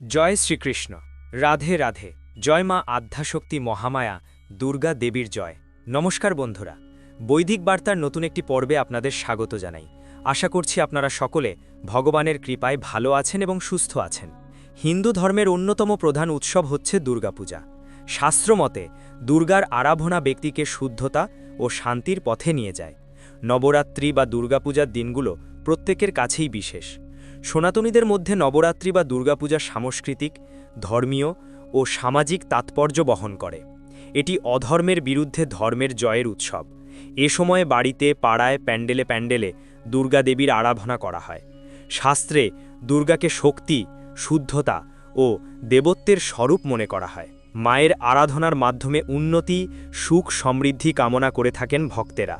জয় শ্রীকৃষ্ণ। রাধে রাধে। জয় মা আদ্যাশক্তি মহামায়া দুর্গা দেবীর জয়। নমস্কার বন্ধুরা, বৈদিক বার্তার নতুন একটি পর্বে আপনাদের স্বাগত জানাই। আশা করছি আপনারা সকলে ভগবানের কৃপায় ভালো আছেন এবং সুস্থ আছেন। হিন্দু ধর্মের অন্যতম প্রধান উৎসব হচ্ছে দুর্গাপূজা। শাস্ত্রমতে দুর্গার আরাধনা ব্যক্তিকে শুদ্ধতা ও শান্তির পথে নিয়ে যায়। নবরাত্রি বা দুর্গাপূজার দিনগুলো প্রত্যেকের কাছেই বিশেষ। সনাতনীদের মধ্যে নবরাত্রি বা দুর্গাপূজা সাংস্কৃতিক, ধর্মীয় ও সামাজিক তাৎপর্য বহন করে। এটি অধর্মের বিরুদ্ধে ধর্মের জয়ের উৎসব। এ সময়ে বাড়িতে, পাড়ায়, প্যান্ডেলে প্যান্ডেলে দুর্গা দেবীর আরাধনা করা হয়। শাস্ত্রে দুর্গাকে শক্তি, শুদ্ধতা ও দেবত্বের স্বরূপ মনে করা হয়। মায়ের আরাধনার মাধ্যমে উন্নতি, সুখ, সমৃদ্ধি কামনা করে থাকেন ভক্তেরা।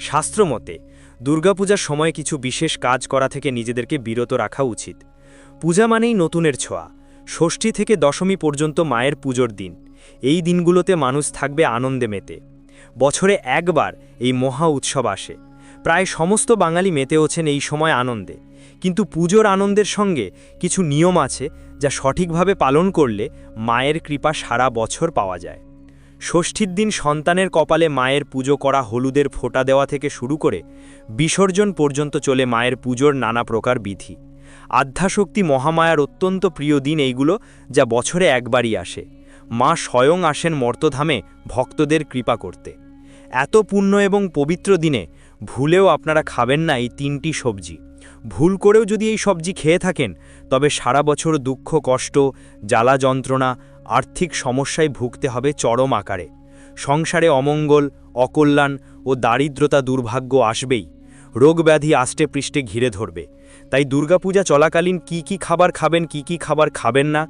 শাস্ত্রমতে দুর্গাপূজার সময় কিছু বিশেষ কাজ করা থেকে নিজেদেরকে বিরত রাখা উচিত। পূজা মানেই নতুনের ছোঁয়া। ষষ্ঠী থেকে দশমী পর্যন্ত মায়ের পুজোর দিন। এই দিনগুলোতে মানুষ থাকবে আনন্দে মেতে। বছরে একবার এই মহা উৎসব আসে। প্রায় সমস্ত বাঙালি মেতে ওঠেন এই সময় আনন্দে। কিন্তু পুজোর আনন্দের সঙ্গে কিছু নিয়ম আছে যা সঠিকভাবে পালন করলে মায়ের কৃপা সারা বছর পাওয়া যায়। ষষ্ঠীর দিন সন্তানের কপালে মায়ের পুজো করা, হলুদের ফোঁটা দেওয়া থেকে শুরু করে বিসর্জন পর্যন্ত চলে মায়ের পুজোর নানা প্রকার বিধি। আদ্যাশক্তি মহামায়ার অত্যন্ত প্রিয় দিন এইগুলো, যা বছরে একবারই আসে। মা স্বয়ং আসেন মর্তধামে ভক্তদের কৃপা করতে। এত পুণ্য এবং পবিত্র দিনে ভুলেও আপনারা খাবেন না এই তিনটি সবজি। ভুল করেও যদি এই সবজি খেয়ে থাকেন তবে সারা বছর দুঃখ, কষ্ট, জ্বালা যন্ত্রণা, আর্থিক সমস্যায় ভুগতে হবে চরম আকারে। সংসারে অমঙ্গল, অকল্যাণ ও দারিদ্রতা, দুর্ভাগ্য আসবেই। রোগব্যাধি আষ্টে পৃষ্ঠে ঘিরে ধরবে। তাই দুর্গাপূজা চলাকালীন কি কি খাবার খাবেন, কি কি খাবার খাবেন না,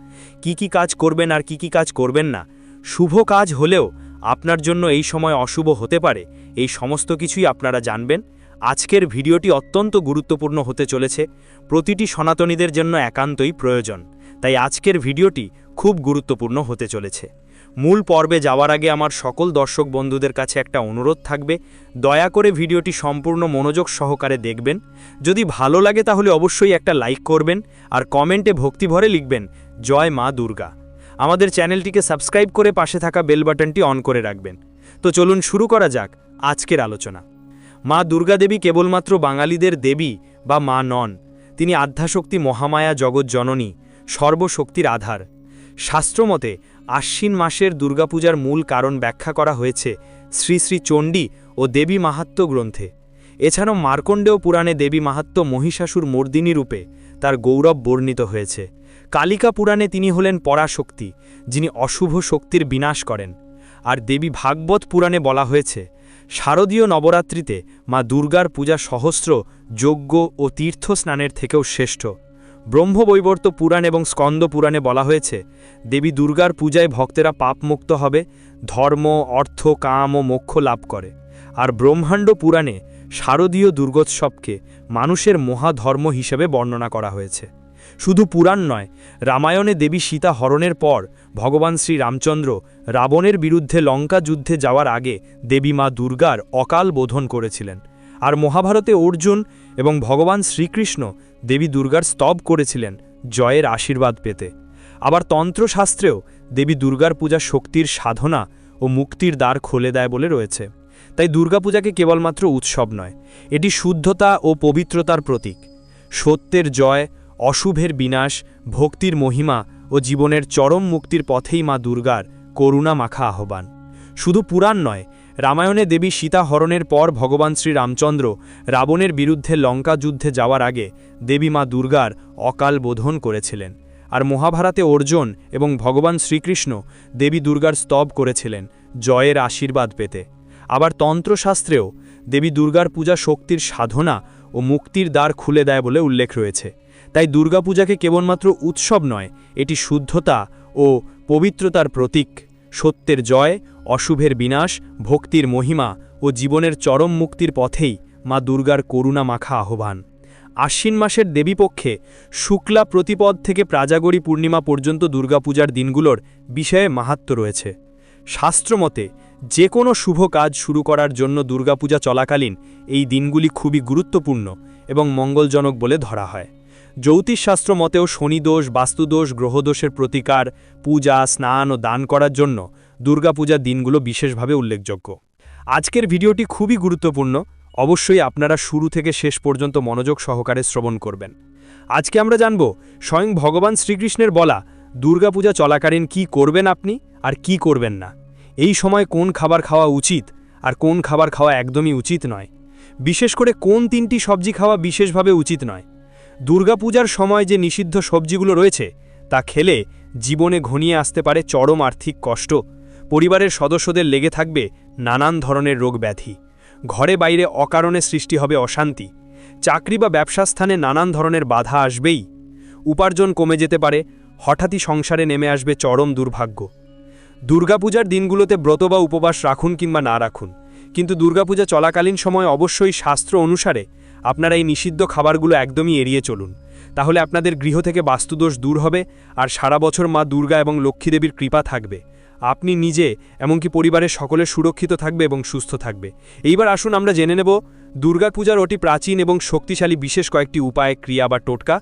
কি কি কাজ করবেন আর কি কি কাজ করবেন না, শুভ কাজ হলেও আপনার জন্য এই সময় অশুভ হতে পারে, এই সমস্ত কিছুই আপনারা জানবেন। আজকের ভিডিওটি অত্যন্ত গুরুত্বপূর্ণ হতে চলেছে। প্রতিটি সনাতনীদের জন্য একান্তই প্রয়োজন। তাই আজকের ভিডিওটি খুব গুরুত্বপূর্ণ হতে চলেছে। মূল পর্বে যাওয়ার আগে আমার সকল দর্শক বন্ধুদের কাছে একটা অনুরোধ থাকবে, দয়া করে ভিডিওটি সম্পূর্ণ মনোযোগ সহকারে দেখবেন। যদি ভালো লাগে তাহলে অবশ্যই একটা লাইক করবেন আর কমেন্টে ভক্তিভরে লিখবেন জয় মা দুর্গা। আমাদের চ্যানেলটিকে সাবস্ক্রাইব করে পাশে থাকা বেল বাটনটি অন করে রাখবেন। তো চলুন শুরু করা যাক আজকের আলোচনা। মা দুর্গা দেবী কেবলমাত্র বাঙালিদের দেবী বা মা নন, তিনি আদ্যাশক্তি মহামায়া, জগৎ জননী, সর্বশক্তির আধার। শাস্ত্রমতে আশ্বিন মাসের দুর্গাপূজার মূল কারণ ব্যাখ্যা করা হয়েছে শ্রী শ্রী চণ্ডী ও দেবী মাহাত্ম্য গ্রন্থে। এছাড়াও মার্কণ্ডেয় পুরাণে দেবী মাহাত্ম্য মহিষাসুর মর্দিনী রূপে তার গৌরব বর্ণিত হয়েছে। কালিকা পুরাণে তিনি হলেন পরাশক্তি, যিনি অশুভ শক্তির বিনাশ করেন। আর দেবী ভাগবত পুরাণে বলা হয়েছে শারদীয় নবরাত্রিতে মা দুর্গার পূজা সহস্র যজ্ঞ ও তীর্থস্নানের থেকেও শ্রেষ্ঠ। ব্রহ্মবৈবর্ত পুরাণ এবং স্কন্দ পুরাণে বলা হয়েছে দেবী দুর্গার পূজায় ভক্তেরা পাপমুক্ত হবে, ধর্ম, অর্থ, কাম ও মোক্ষ লাভ করে। আর ব্রহ্মাণ্ড পুরাণে শারদীয় দুর্গোৎসবকে মানুষের মহাধর্ম হিসেবে বর্ণনা করা হয়েছে। শুধু পুরাণ নয়, রামায়ণে দেবী সীতা হরণের পর ভগবান শ্রী রামচন্দ্র রাবণের বিরুদ্ধে লঙ্কা যুদ্ধে যাওয়ার আগে দেবী মা দুর্গার অকাল বোধন করেছিলেন। আর মহাভারতে অর্জুন এবং ভগবান শ্রীকৃষ্ণ দেবী দুর্গার স্তব করেছিলেন জয়ের আশীর্বাদ পেতে। আবার তন্ত্রশাস্ত্রেও দেবী দুর্গার পূজা শক্তির সাধনা ও মুক্তির দ্বার খুলে দেয় বলে রয়েছে। তাই দুর্গাপূজাকে কেবলমাত্র উৎসব নয়, এটি শুদ্ধতা ও পবিত্রতার প্রতীক। সত্যের জয়, অশুভের বিনাশ, ভক্তির মহিমা ও জীবনের চরম মুক্তির পথেই মা দুর্গার করুণা মাখা আহ্বান। শুধু পুরাণ নয়, রামায়ণে দেবী সীতা হরণের পর ভগবান শ্রী রামচন্দ্র রাবণের বিরুদ্ধে লঙ্কা যুদ্ধে যাওয়ার আগে দেবী মা দুর্গার অকাল বোধন করেছিলেন। আর মহাভারতে অর্জুন এবং ভগবান শ্রীকৃষ্ণ দেবী দুর্গার স্তব করেছিলেন জয়ের আশীর্বাদ পেতে। আবার তন্ত্রশাস্ত্রেও দেবী দুর্গার পূজা শক্তির সাধনা ও মুক্তির দ্বার খুলে দেয় বলে উল্লেখ রয়েছে। তাই দুর্গাপূজাকে কেবলমাত্র উৎসব নয়, এটি শুদ্ধতা ও পবিত্রতার প্রতীক। সত্যের জয়, অশুভের বিনাশ, ভক্তির মহিমা ও জীবনের চরম মুক্তির পথেই মা দুর্গার করুণা মাখা আহ্বান। আশ্বিন মাসের দেবীপক্ষে শুক্লা প্রতিপদ থেকে প্রাজাগরী পূর্ণিমা পর্যন্ত দুর্গাপূজার দিনগুলোর বিষয়ে মাহাত্ম্য রয়েছে। শাস্ত্রমতে যে কোনো শুভ কাজ শুরু করার জন্য দুর্গাপূজা চলাকালীন এই দিনগুলি খুবই গুরুত্বপূর্ণ এবং মঙ্গলজনক বলে ধরা হয়। জ্যোতিষশাস্ত্র মতেও শনিদোষ, বাস্তুদোষ, গ্রহদোষের প্রতিকার, পূজা, স্নান ও দান করার জন্য দুর্গাপূজার দিনগুলো বিশেষভাবে উল্লেখযোগ্য। আজকের ভিডিওটি খুবই গুরুত্বপূর্ণ, অবশ্যই আপনারা শুরু থেকে শেষ পর্যন্ত মনোযোগ সহকারে শ্রবণ করবেন। আজকে আমরা জানব স্বয়ং ভগবান শ্রীকৃষ্ণের বলা দুর্গাপূজা চলাকালীন কি করবেন আপনি আর কি করবেন না, এই সময় কোন খাবার খাওয়া উচিত আর কোন খাবার খাওয়া একদমই উচিত নয়, বিশেষ করে কোন 3টি সবজি খাওয়া বিশেষভাবে উচিত নয়। দুর্গাপূজার সময় যে নিষিদ্ধ সবজিগুলো রয়েছে তা খেলে জীবনে ঘনিয়ে আসতে পারে চরম আর্থিক কষ্ট, পরিবারের সদস্যদের লেগে থাকবে নানান ধরনের রোগ ব্যাধি, ঘরে বাইরে অকারণে সৃষ্টি হবে অশান্তি, চাকরি বা ব্যবসা স্থানে নানান ধরনের বাধা আসবেই, উপার্জন কমে যেতে পারে, হঠাৎই সংসারে নেমে আসবে চরম দুর্ভাগ্য। দুর্গাপূজার দিনগুলোতে ব্রত বা উপবাস রাখুন কিংবা না রাখুন, কিন্তু দুর্গাপূজা চলাকালীন সময় অবশ্যই শাস্ত্র অনুসারে আপনারা এই নিষিদ্ধ খাবারগুলো একদমই এড়িয়ে চলুন। তাহলে আপনাদের গৃহ থেকে বাস্তুদোষ দূর হবে আর সারা বছর মা দুর্গা এবং লক্ষ্মীদেবীর কৃপা থাকবে। আপনি নিজে এমনকি পরিবারের সকলে সুরক্ষিত থাকবে এবং সুস্থ থাকবে। এইবার আসুন আমরা জেনে নেব দুর্গাপূজার অতি প্রাচীন এবং শক্তিশালী বিশেষ কয়েকটি উপায়, ক্রিয়া বা টোটকা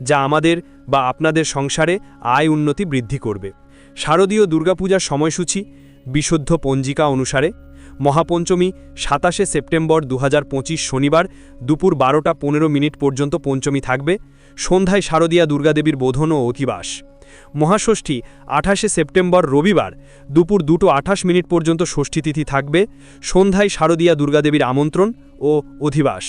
যা আমাদের বা আপনাদের সংসারে আয় উন্নতি বৃদ্ধি করবে। শারদীয় দুর্গাপূজার সময়সূচি বিশুদ্ধ পঞ্জিকা অনুসারে মহাপঞ্চমী 27শে সেপ্টেম্বর 2025 শনিবার দুপুর 12টা 15 মিনিট পর্যন্ত পঞ্চমী থাকবে। সন্ধ্যায় শারদীয়া দুর্গাদেবীর বোধন ও অধিবাস। মহাষষ্ঠী 28শে সেপ্টেম্বর রবিবার দুপুর 2টো 28 মিনিট পর্যন্ত ষষ্ঠী তিথি থাকবে। সন্ধ্যায় শারদীয়া দুর্গাদেবীর আমন্ত্রণ ও অধিবাস।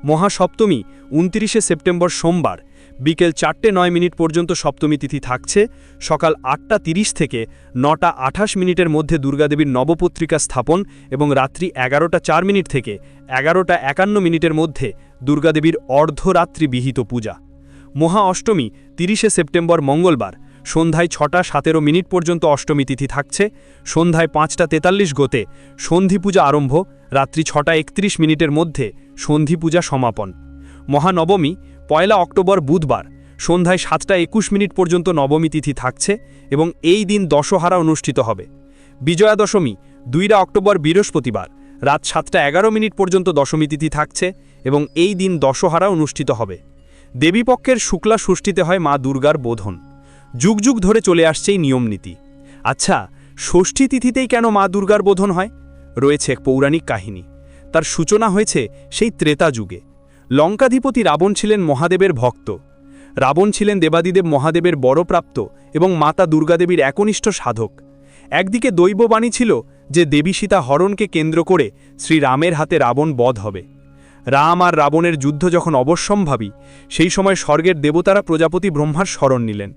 মহাসপ্তমী 29শে সেপ্টেম্বর সোমবার বিকেল 4টে 9 মিনিট পর্যন্ত সপ্তমী তিথি থাকছে। সকাল 8টা 30 থেকে 9টা 28 মিনিটের মধ্যে দুর্গাদেবীর নবপত্রিকা স্থাপন এবং রাত্রি 11টা 4 মিনিট থেকে 11টা 51 মিনিটের মধ্যে দুর্গাদেবীর অর্ধরাত্রি বিহিত পূজা। মহা অষ্টমী 30শে সেপ্টেম্বর মঙ্গলবার সন্ধ্যায় 6টা 17 মিনিট পর্যন্ত অষ্টমী তিথি থাকছে। সন্ধ্যায় 5টা 43 গোতে সন্ধি পূজা আরম্ভ, রাত্রি 6টা 31 মিনিটের মধ্যে সন্ধি পূজা সমাপন। মহানবমী 1 অক্টোবর বুধবার সন্ধ্যায় 7টা 21 মিনিট পর্যন্ত নবমী তিথি থাকছে এবং এই দিন দশহারা অনুষ্ঠিত হবে। বিজয়া দশমী 2 অক্টোবর বৃহস্পতিবার রাত 7টা 11 মিনিট পর্যন্ত দশমী তিথি থাকছে এবং এই দিন দশহারা অনুষ্ঠিত হবে। দেবীপক্ষের শুক্লা ষষ্ঠীতে হয় মা দুর্গার বোধন। যুগ যুগ ধরে চলে আসছে এই নিয়মনীতি। আচ্ছা, ষষ্ঠী তিথিতেই কেন মা দুর্গার বোধন হয়? রয়েছে এক পৌরাণিক কাহিনী। তার সূচনা হয়েছে সেই ত্রেতা যুগে। লঙ্কাধিপতি রাবণ ছিলেন মহাদেবের ভক্ত। রাবণ ছিলেন দেবাদিদেব মহাদেবের বরপ্রাপ্ত এবং মাতা দুর্গাদেবীর একনিষ্ঠ সাধক। একদিকে দৈববাণী ছিল যে দেবী সীতা হরণকে কেন্দ্র করে শ্রীরামের হাতে রাবণ বধ হবে। রাম আর রাবণের যুদ্ধ যখন অবশ্যম্ভাবী, সেই সময় স্বর্গের দেবতারা প্রজাপতি ব্রহ্মার শরণ নিলেন,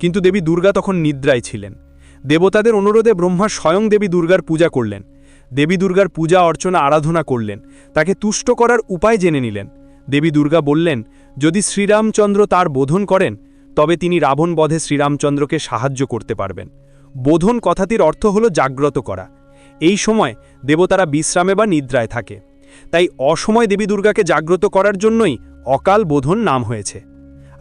কিন্তু দেবী দুর্গা তখন নিদ্রায় ছিলেন। দেবতাদের অনুরোধে ব্রহ্মা স্বয়ং দেবী দুর্গার পূজা করলেন। দেবী দুর্গার পূজা অর্চনা আরাধনা করলেন, তাকে তুষ্ট করার উপায় জেনে নিলেন। দেবী দুর্গা বললেন, যদি শ্রীরামচন্দ্র তার বোধন করেন তবে তিনি রাবণ বধে শ্রীরামচন্দ্রকে সাহায্য করতে পারবেন। বোধন কথাটির অর্থ হল জাগ্রত করা। এই সময় দেবতারা বিশ্রামে বা নিদ্রায় থাকে, তাই অসময় দেবী দুর্গাকে জাগ্রত করার জন্যই অকাল বোধন নাম হয়েছে।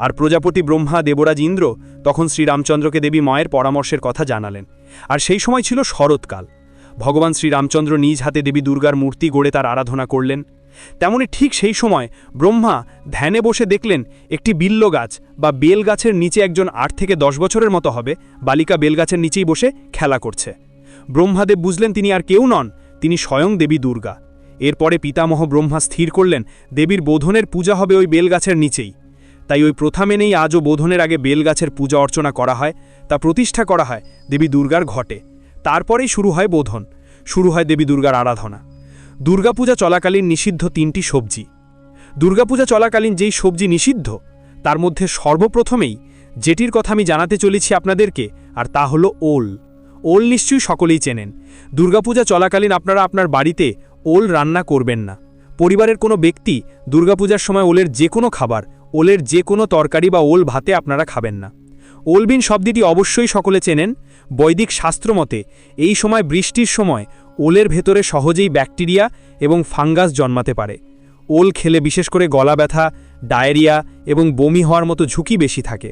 আর প্রজাপতি ব্রহ্মা, দেবরাজ ইন্দ্র তখন শ্রীরামচন্দ্রকে দেবী মায়ের পরামর্শের কথা জানালেন। আর সেই সময় ছিল শরৎকাল। ভগবান শ্রীরামচন্দ্র নিজ হাতে দেবী দুর্গার মূর্তি গড়ে তার আরাধনা করলেন। তেমনি ঠিক সেই সময় ব্রহ্মা ধ্যানে বসে দেখলেন একটি বিল্ল গাছ বা বেল গাছের নিচে একজন 8 থেকে 10 বছরের মতো হবে বালিকা বেলগাছের নিচেই বসে খেলা করছে। ব্রহ্মাদেব বুঝলেন তিনি আর কেউ নন, তিনি স্বয়ং দেবী দুর্গা। এরপরে পিতামহ ব্রহ্মা স্থির করলেন দেবীর বোধনের পূজা হবে ওই বেলগাছের নিচেই। তাই ওই প্রথা মেনেই আজও বোধনের আগে বেলগাছের পূজা অর্চনা করা হয়, তা প্রতিষ্ঠা করা হয় দেবী দুর্গার ঘটে। তারপরেই শুরু হয় বোধন, শুরু হয় দেবী দুর্গার আরাধনা। দুর্গাপূজা চলাকালীন নিষিদ্ধ 3টি সবজি। দুর্গাপূজা চলাকালীন যেই সবজি নিষিদ্ধ তার মধ্যে সর্বপ্রথমেই যেটির কথা আমি জানাতে চলেছি আপনাদেরকে, আর তা হলো ওল। ওল নিশ্চয়ই সকলেই চেনেন। দুর্গাপূজা চলাকালীন আপনারা আপনার বাড়িতে ওল রান্না করবেন না। পরিবারের কোনো ব্যক্তি দুর্গাপূজার সময় ওলের যে কোনো খাবার, ওলের যে কোনো তরকারি বা ওল ভাতে আপনারা খাবেন না। ওলবিন শব্দটি অবশ্যই সকলে চেনেন। বৈদিক শাস্ত্রমতে এই সময় বৃষ্টির সময় ওলের ভেতরে সহজেই ব্যাকটেরিয়া এবং ফাঙ্গাস জন্মাতে পারে। ওল খেলে বিশেষ করে গলা ব্যথা, ডায়রিয়া এবং বমি হওয়ার মতো ঝুঁকি বেশি থাকে।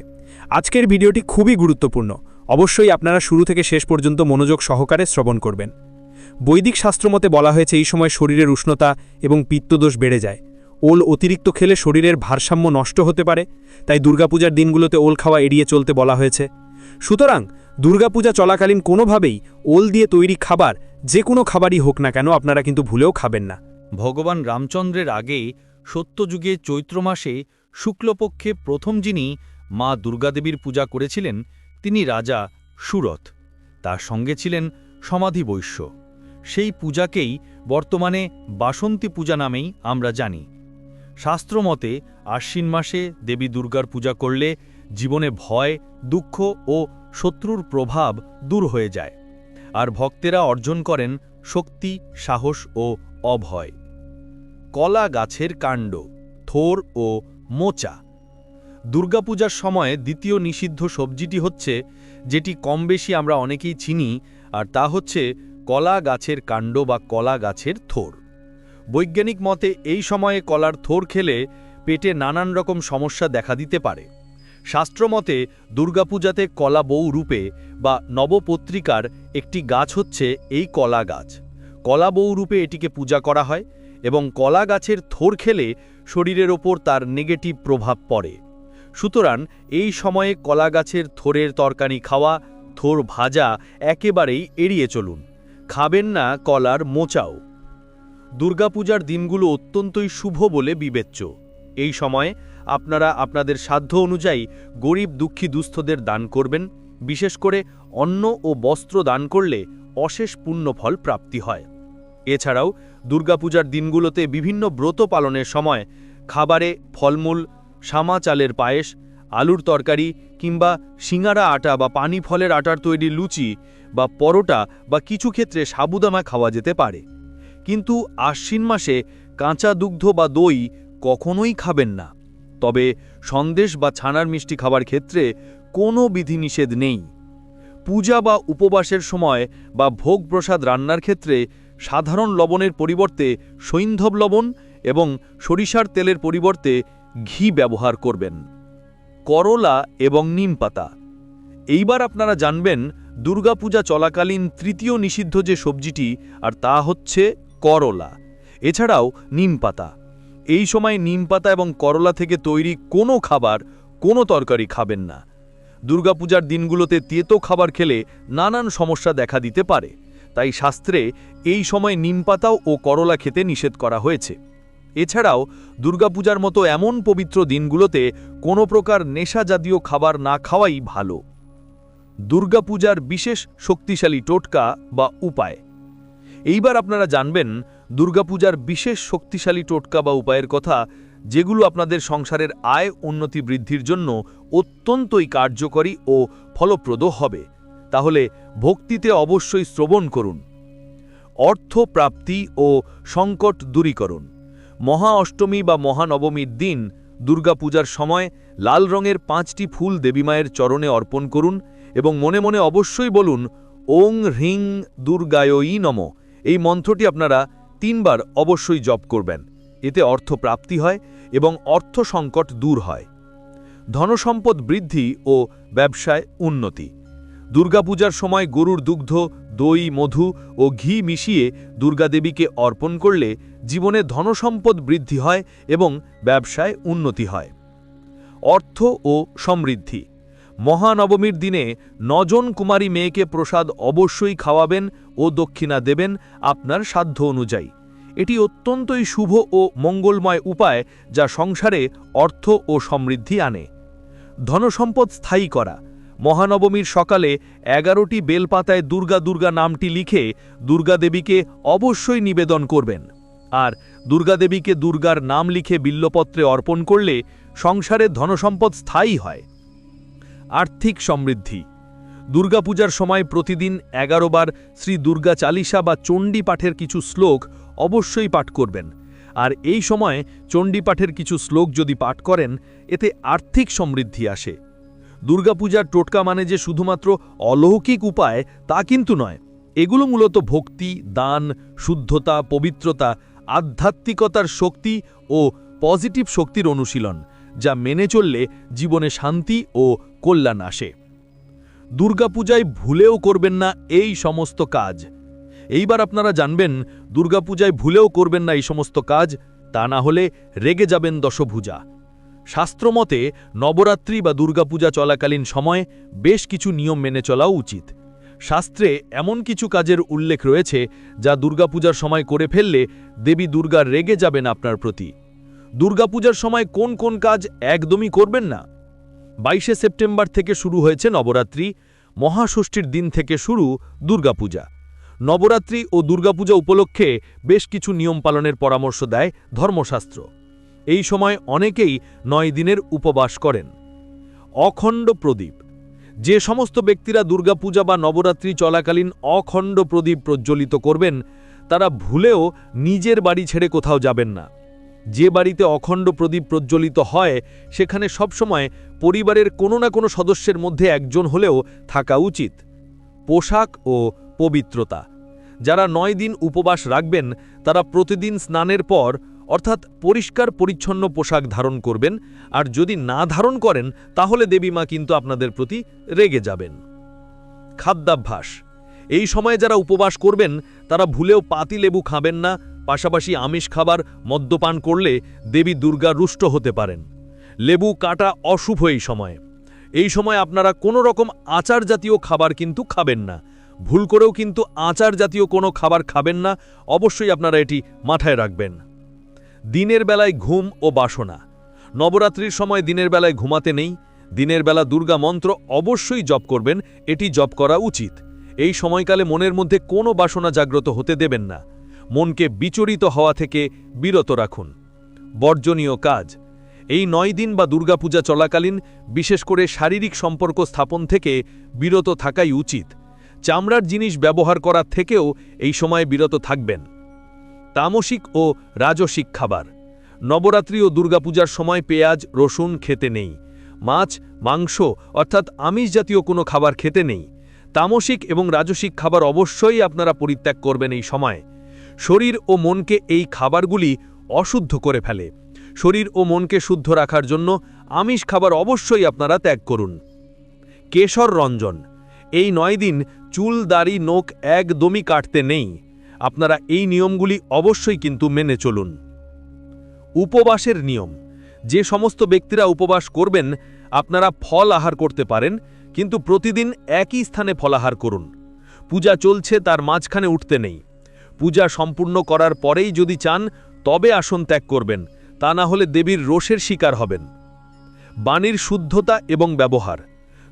আজকের ভিডিওটি খুবই গুরুত্বপূর্ণ, অবশ্যই আপনারা শুরু থেকে শেষ পর্যন্ত মনোযোগ সহকারে শ্রবণ করবেন। বৈদিক শাস্ত্রমতে বলা হয়েছে এই সময় শরীরের উষ্ণতা এবং পিত্তদোষ বেড়ে যায়। ওল অতিরিক্ত খেলে শরীরের ভারসাম্য নষ্ট হতে পারে, তাই দুর্গাপূজার দিনগুলোতে ওল খাওয়া এড়িয়ে চলতে বলা হয়েছে। সুতরাং দুর্গাপূজা চলাকালীন কোনোভাবেই ওল দিয়ে তৈরি খাবার, যে কোনো খাবারই হোক না কেন, আপনারা কিন্তু ভুলেও খাবেন না। ভগবান রামচন্দ্রের আগে সত্যযুগে চৈত্র মাসে শুক্লপক্ষে প্রথম যিনি মা দুর্গাদেবীর পূজা করেছিলেন তিনি রাজা সুরথ। তার সঙ্গে ছিলেন সমাধি বৈশ্য। সেই পূজাকেই বর্তমানে বাসন্তী পূজা নামেই আমরা জানি। শাস্ত্রমতে আশ্বিন মাসে দেবী দুর্গার পূজা করলে জীবনে ভয়, দুঃখ ও শত্রুর প্রভাব দূর হয়ে যায়, আর ভক্তেরা অর্জন করেন শক্তি, সাহস ও অভয়। কলা গাছের কাণ্ড, থোর ও মোচা। দুর্গাপূজার সময় দ্বিতীয় নিষিদ্ধ সবজিটি হচ্ছে, যেটি কম বেশি আমরা অনেকেই চিনি, আর তা হচ্ছে কলা গাছের কাণ্ড বা কলা গাছের থোর। বৈজ্ঞানিক মতে এই সময়ে কলার থোর খেলে পেটে নানান রকম সমস্যা দেখা দিতে পারে। শাস্ত্রমতে দুর্গাপূজাতে কলা বউ রূপে বা নবপত্রিকার একটি গাছ হচ্ছে এই কলা গাছ। কলা বউ রূপে এটিকে পূজা করা হয় এবং কলা গাছের থোর খেলে শরীরের ওপর তার নেগেটিভ প্রভাব পড়ে। সুতরাং এই সময়ে কলা গাছের থোরের তরকারি খাওয়া, থোর ভাজা একেবারেই এড়িয়ে চলুন। খাবেন না কলার মোচাও। দুর্গাপূজার দিনগুলো অত্যন্তই শুভ বলে বিবেচ্য। এই সময়ে আপনারা আপনাদের সাধ্য অনুযায়ী গরিব দুঃখী দুস্থদের দান করবেন। বিশেষ করে অন্ন ও বস্ত্র দান করলে অশেষ পুণ্যফল প্রাপ্তি হয়। এছাড়াও দুর্গাপূজার দিনগুলোতে বিভিন্ন ব্রত পালনের সময় খাবারে ফলমূল, শামা চালের পায়েস, আলুর তরকারি কিংবা সিঙারা আটা বা পানি ফলের আটার তৈরি লুচি বা পরোটা বা কিছু ক্ষেত্রে সাবুদানা খাওয়া যেতে পারে। কিন্তু আশ্বিন মাসে কাঁচা দুগ্ধ বা দই কখনোই খাবেন না। তবে সন্দেশ বা ছানার মিষ্টি খাবার ক্ষেত্রে কোনো বিধিনিষেধ নেই। পূজা বা উপবাসের সময় বা ভোগ প্রসাদ রান্নার ক্ষেত্রে সাধারণ লবণের পরিবর্তে সৈন্ধব লবণ এবং সরিষার তেলের পরিবর্তে ঘি ব্যবহার করবেন। করলা এবং নিমপাতা। এইবার আপনারা জানবেন দুর্গাপূজা চলাকালীন তৃতীয় নিষিদ্ধ যে সবজিটি, আর তা হচ্ছে করলা। এছাড়াও নিমপাতা। এই সময় নিমপাতা এবং করলা থেকে তৈরি কোনো খাবার, কোনো তরকারি খাবেন না। দুর্গাপূজার দিনগুলোতে তেতো খাবার খেলে নানান সমস্যা দেখা দিতে পারে, তাই শাস্ত্রে এই সময় নিমপাতাও ও করলা খেতে নিষেধ করা হয়েছে। এছাড়াও দুর্গাপূজার মতো এমন পবিত্র দিনগুলোতে কোনো প্রকার নেশা জাতীয় খাবার না খাওয়াই ভালো। দুর্গাপূজার বিশেষ শক্তিশালী টোটকা বা উপায়। এইবার আপনারা জানবেন দুর্গাপূজার বিশেষ শক্তিশালী টোটকা বা উপায়ের কথা, যেগুলো আপনাদের সংসারের আয় উন্নতি বৃদ্ধির জন্য অত্যন্তই কার্যকরী ও ফলপ্রদ হবে। তাহলে ভক্তিতে অবশ্যই শ্রবণ করুন। অর্থ প্রাপ্তি ও সংকট দূরীকরণ। মহা অষ্টমী বা মহানবমীর দিন দুর্গাপূজার সময় লাল রঙের 5টি ফুল দেবীমায়ের চরণে অর্পণ করুন এবং মনে মনে অবশ্যই বলুন ওং হ্রিং দুর্গায়ই নমঃ। এই মন্ত্রটি আপনারা 3 বার অবশ্যই জপ করবেন। এতে অর্থ প্রাপ্তি হয় এবং অর্থ সংকট দূর হয়। ধনসম্পদ বৃদ্ধি ও ব্যবসায় উন্নতি। দুর্গাপূজার সময় গরুর দুগ্ধ, দই, মধু ও ঘি মিশিয়ে দুর্গাদেবীকে অর্পণ করলে জীবনে ধনসম্পদ বৃদ্ধি হয় এবং ব্যবসায় উন্নতি হয়। অর্থ ও সমৃদ্ধি। মহানবমীর দিনে 9 জন কুমারী মেয়েকে প্রসাদ অবশ্যই খাওয়াবেন ও দক্ষিণা দেবেন আপনার সাধ্য অনুযায়ী। এটি অত্যন্তই শুভ ও মঙ্গলময় উপায়, যা সংসারে অর্থ ও সমৃদ্ধি আনে। ধনসম্পদ স্থায়ী করা। মহানবমীর সকালে 11টি বেলপাতায় দুর্গা দুর্গা নামটি লিখে দুর্গাদেবীকে অবশ্যই নিবেদন করবেন। আর দুর্গাদেবীকে দুর্গার নাম লিখে বিল্লপত্রে অর্পণ করলে সংসারে ধনসম্পদ স্থায়ী হয়। আর্থিক সমৃদ্ধি। দুর্গাপূজার সময় প্রতিদিন 11 বার শ্রী দুর্গা চালিসা বা চণ্ডী পাঠের কিছু শ্লোক অবশ্যই পাঠ করবেন। আর এই সময় চণ্ডী পাঠের কিছু শ্লোক যদি পাঠ করেন, এতে আর্থিক সমৃদ্ধি আসে। দুর্গাপূজার টোটকা মানে যে শুধুমাত্র অলৌকিক উপায় তা কিন্তু নয়। এগুলো মূলত ভক্তি, দান, শুদ্ধতা, পবিত্রতা, আধ্যাত্মিকতার শক্তি ও পজিটিভ শক্তির অনুশীলন, যা মেনে চললে জীবনে শান্তি ও কল্যাণ আসে। দুর্গাপূজায় ভুলেও করবেন না এই সমস্ত কাজ। এইবার আপনারা জানবেন দুর্গাপূজায় ভুলেও করবেন না এই সমস্ত কাজ, তা না হলে রেগে যাবেন দশভুজা। শাস্ত্রমতে নবরাত্রি বা দুর্গাপূজা চলাকালীন সময় বেশ কিছু নিয়ম মেনে চলাও উচিত। শাস্ত্রে এমন কিছু কাজের উল্লেখ রয়েছে যা দুর্গাপূজার সময় করে ফেললে দেবী দুর্গা রেগে যাবেন আপনার প্রতি। দুর্গাপূজার সময় কোন কোন কাজ একদমই করবেন না? 22শে সেপ্টেম্বর থেকে শুরু হয়েছে নবরাত্রি, মহাষষ্ঠীর দিন থেকে শুরু দুর্গাপূজা। নবরাত্রি ও দুর্গাপূজা উপলক্ষে বেশ কিছু নিয়ম পালনের পরামর্শ দেয় ধর্মশাস্ত্র। এই সময় অনেকেই 9 দিনের উপবাস করেন। অখণ্ড প্রদীপ। যে সমস্ত ব্যক্তিরা দুর্গাপূজা বা নবরাত্রি চলাকালীন অখণ্ড প্রদীপ প্রজ্বলিত করবেন, তারা ভুলেও নিজের বাড়ি ছেড়ে কোথাও যাবেন না। যে বাড়িতে অখণ্ড প্রদীপ প্রজ্বলিত হয় সেখানে সবসময় পরিবারের কোনো না কোনো সদস্যের মধ্যে একজন হলেও থাকা উচিত। পোশাক ও পবিত্রতা। যারা 9 দিন উপবাস রাখবেন তারা প্রতিদিন স্নানের পর অর্থাৎ পরিষ্কার পরিচ্ছন্ন পোশাক ধারণ করবেন, আর যদি না ধারণ করেন তাহলে দেবী মা কিন্তু আপনাদের প্রতি রেগে যাবেন। খাদ্যাভ্যাস। এই সময়ে যারা উপবাস করবেন তারা ভুলেও পাতিলেবু খাবেন না, পাশাপাশি আমিষ খাবার, মদ্যপান করলে দেবী দুর্গা রুষ্ট হতে পারেন। লেবু কাটা অশুভ এই সময় আপনারা কোনো রকম আচার জাতীয় খাবার কিন্তু খাবেন না। ভুল করেও কিন্তু আচার জাতীয় কোনো খাবার খাবেন না, অবশ্যই আপনারা এটি মাথায় রাখবেন। দিনের বেলায় ঘুম ও বাসনা। নবরাত্রির সময় দিনের বেলায় ঘুমাতে নেই। দিনের বেলা দুর্গা মন্ত্র অবশ্যই জপ করবেন, এটি জপ করা উচিত। এই সময়কালে মনের মধ্যে কোনো বাসনা জাগ্রত হতে দেবেন না। মনকে বিচলিত হওয়া থেকে বিরত রাখুন। বর্জনীয় কাজ। এই 9 দিন বা দুর্গাপূজা চলাকালীন বিশেষ করে শারীরিক সম্পর্ক স্থাপন থেকে বিরত থাকাই উচিত। চামড়ার জিনিস ব্যবহার করার থেকেও এই সময় বিরত থাকবেন। তামসিক ও রাজসিক খাবার। নবরাত্রি ও দুর্গাপূজার সময় পেঁয়াজ, রসুন খেতে নেই। মাছ, মাংস অর্থাৎ আমিষ জাতীয় কোনো খাবার খেতে নেই। তামসিক এবং রাজসিক খাবার অবশ্যই আপনারা পরিত্যাগ করবেন এই সময়। শরীর ও মনকে এই খাবারগুলি অশুদ্ধ করে ফেলে। শরীর ও মনকে শুদ্ধ রাখার জন্য আমিষ খাবার অবশ্যই আপনারা ত্যাগ করুন। কেশর রঞ্জন। এই 9 দিন চুল, দাড়ি, নখ একদমই কাটতে নেই। আপনারা এই নিয়মগুলি অবশ্যই কিন্তু মেনে চলুন। উপবাসের নিয়ম। যে সমস্ত ব্যক্তিরা উপবাস করবেন আপনারা ফল আহার করতে পারেন, কিন্তু প্রতিদিন একই স্থানে ফলাহার করুন। পূজা চলছে তার মাঝখানে উঠতে নেই। পূজা সম্পূর্ণ করার পরেই যদি চান তবে আসন ত্যাগ করবেন, তা না হলে দেবীর রোষের শিকার হবেন। বাণীর শুদ্ধতা এবং ব্যবহার।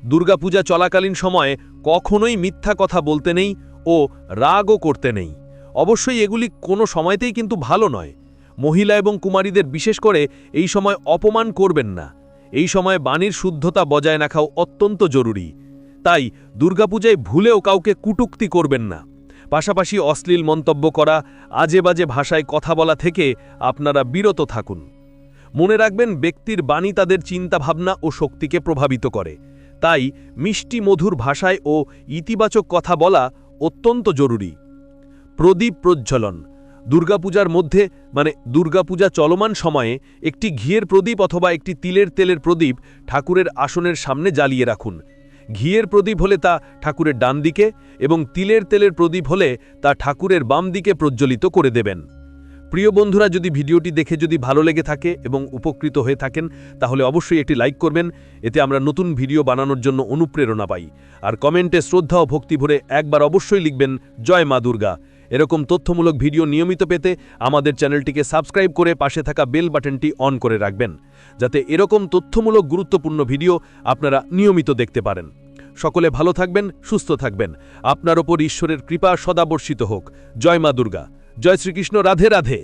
দুর্গাপূজা চলাকালীন সময়ে কখনোই মিথ্যা কথা বলতে নেই ও রাগও করতে নেই। অবশ্যই এগুলি কোনো সময়তেই কিন্তু ভালো নয়। মহিলা এবং কুমারীদের বিশেষ করে এই সময় অপমান করবেন না। এই সময় বাণীর শুদ্ধতা বজায় রাখাও অত্যন্ত জরুরি। তাই দুর্গাপূজায় ভুলেও কাউকে কটূক্তি করবেন না। পাশাপাশি অশ্লীল মন্তব্য করা, আজে বাজে ভাষায় কথা বলা থেকে আপনারা বিরত থাকুন। মনে রাখবেন ব্যক্তির বাণী তাদের চিন্তাভাবনা ও শক্তিকে প্রভাবিত করে। তাই মিষ্টি মধুর ভাষায় ও ইতিবাচক কথা বলা অত্যন্ত জরুরি। প্রদীপ প্রজ্বলন। দুর্গাপূজার মধ্যে দুর্গাপূজা চলমান সময়ে একটি ঘিয়ের প্রদীপ অথবা একটি তিলের তেলের প্রদীপ ঠাকুরের আসনের সামনে জ্বালিয়ে রাখুন। ঘিয়ের প্রদীপ হলে তা ঠাকুরের ডান দিকে এবং তিলের তেলের প্রদীপ হলে তা ঠাকুরের বাম দিকে প্রজ্বলিত করে দেবেন। প্রিয় বন্ধুরা, যদি ভিডিওটি দেখে যদি ভালো লেগে থাকে এবং উপকৃত হয়ে থাকেন তাহলে অবশ্যই একটি লাইক করবেন। এতে আমরা নতুন ভিডিও বানানোর জন্য অনুপ্রেরণা পাই। আর কমেন্টে শ্রদ্ধা ও ভক্তি ভরে একবার অবশ্যই লিখবেন জয় মা দুর্গা। এরকম তথ্যমূলক ভিডিও নিয়মিত পেতে আমাদের চ্যানেলটিকে সাবস্ক্রাইব করে পাশে থাকা বেল বাটনটি অন করে রাখবেন, যাতে এরকম তথ্যমূলক গুরুত্বপূর্ণ ভিডিও আপনারা নিয়মিত দেখতে পারেন। সকলে ভালো থাকবেন, সুস্থ থাকবেন। আপনার ওপর ঈশ্বরের কৃপা সদা বর্ষিত হোক। জয় মা দুর্গা। জয় শ্রীকৃষ্ণ। রাধে রাধে।